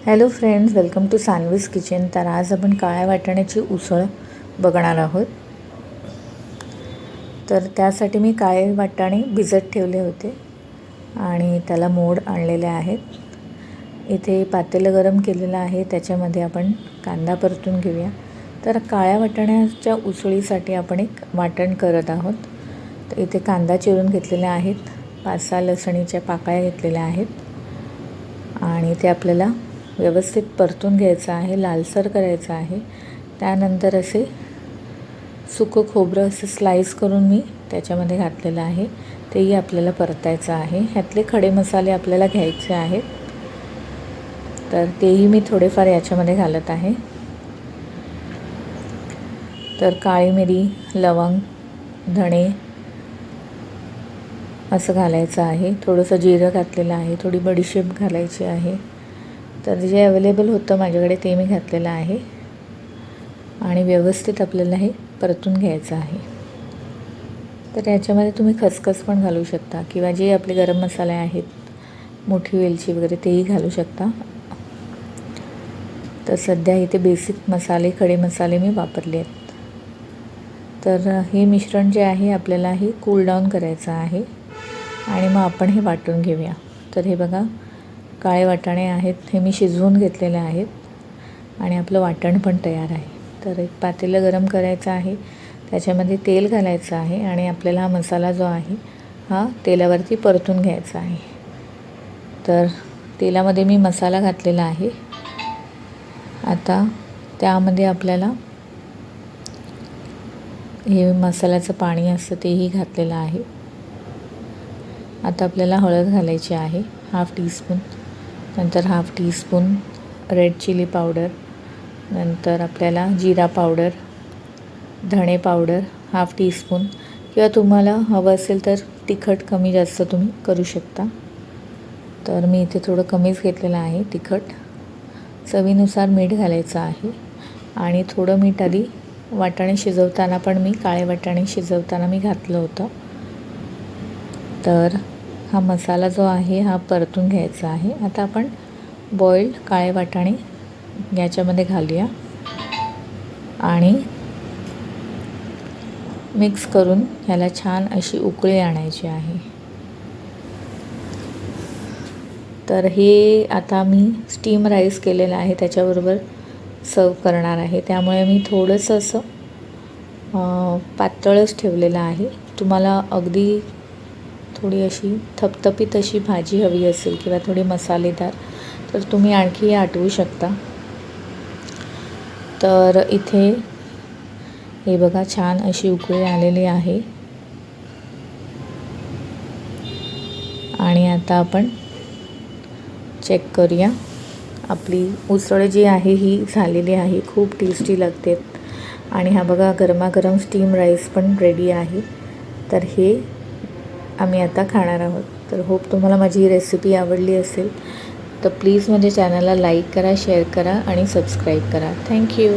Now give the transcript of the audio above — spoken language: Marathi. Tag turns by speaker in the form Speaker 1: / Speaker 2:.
Speaker 1: Hello friends, welcome to Sanvi's kitchen. तर आज आपण काळ्या वाटाण्याची उसळ बघणार आहोत. तर त्यासाठी मी काळे वाटाणे भिजत ठेवले होते आणि त्याला मोड आणलेले आहेत. इथे पातेलं गरम केलेलं आहे, त्याच्यामध्ये आपण कांदा परतून घेऊया. तर काळ्या वाटाण्याच्या उसळीसाठी आपण एक वाटण करत आहोत. तर इथे कांदा चिरून घेतलेले आहेत, 5-6 लसणीच्या पाकळ्या घेतलेल्या आहेत आणि ते आपल्याला व्यवस्थित परतून घ्यायचं आहे, लालसर करायचं आहे. त्यानंतर असे सुकं खोबरं असं स्लाईस करून मी त्याच्यामध्ये घातलेलं आहे, तेही आपल्याला परतायचं आहे. ह्यातले खडे मसाले आपल्याला घ्यायचे आहेत, तर तेही मी थोडेफार याच्यामध्ये घालत आहे. तर काळी मिरी, लवंग, धणे असं घालायचं आहे. थोडंसं जिरं घातलेलं आहे, थोडी बडीशेप घालायची आहे. तर जे अवेलेबल होतं माझ्याकडे ते मी घातलेलं आहे आणि व्यवस्थित आपल्याला हे परतून घ्यायचं आहे. तर याच्यामध्ये तुम्ही खसखस पण घालू शकता किंवा जे आपले गरम मसाले आहेत, मोठी वेलची वगैरे तेही घालू शकता. तर सध्या इथे बेसिक मसाले, खडे मसाले मी वापरले आहेत. तर हे मिश्रण जे आहे आपल्याला हे कूल डाऊन करायचं आहे आणि मग आपण हे वाटून घेऊया. तर हे बघा, काळे वाटाणे आहेत, हे मी शिजवून घेतलेले आहेत आणि आपलं वाटण पण तयार आहे. तर एक पातेलं गरम करायचं आहे, त्याच्यामध्ये तेल घालायचं आहे आणि आपल्याला हा मसाला जो आहे हा तेलावरती परतून घ्यायचा आहे. तर तेलामध्ये मी मसाला घातलेला आहे. आता त्यामध्ये आपल्याला हे मसाल्याचं पाणी असतं तेही घातलेलं आहे. आता आपल्याला हळद घालायची आहे, 1/2 टीस्पून. नंतर 1/2 टीस्पून रेड चिली पावडर. नंतर आपल्याला जिरा पावडर, धणे पावडर 1/2 टीस्पून, किंवा तुम्हाला हवं असेल तर तिखट कमी जास्त तुम्ही करू शकता. तर मी इथे थोडं कमीच घेतलेलं आहे तिखट. चवीनुसार मीठ घालायचं आहे आणि थोडं मीठ आधी वाटाणे शिजवताना पण मी काळे वाटाणे शिजवताना मी घातलं होतं. तर हा मसाला जो आहे हा परतून घ्यायचा आहे. आता आपण बॉइल्ड काळे वाटाणे याच्यामध्ये घालूया आणि मिक्स करून ह्याला छान अशी उकळी आणायची आहे. तर हे आता मी स्टीम राईस केलेलं आहे त्याच्याबरोबर सर्व करणार आहे, त्यामुळे मी थोडंसं असं पातळच ठेवलेलं आहे. तुम्हाला अगदी थोडी अशी थपथपीत अशी भाजी हवी असेल किंवा थोडी मसालेदार, तर तुम्ही आणखी आटवू शकता. तर इथे हे बघा, छान अशी उकळी आलेली आहे आणि आता आपण चेक करूया. आपली उसळ जी आहे ही झालेली आहे, खूप टेस्टी लागते. आणि हा बघा, गरमागरम स्टीम राईस पण रेडी आहे. तर हे आम्ही आता खाणार आहोत. तर होप तुम्हाला माझी ही रेसिपी आवडली असेल. तर प्लीज माझ्या चॅनलला लाईक करा, शेअर करा आणि सबस्क्राईब करा. थँक्यू.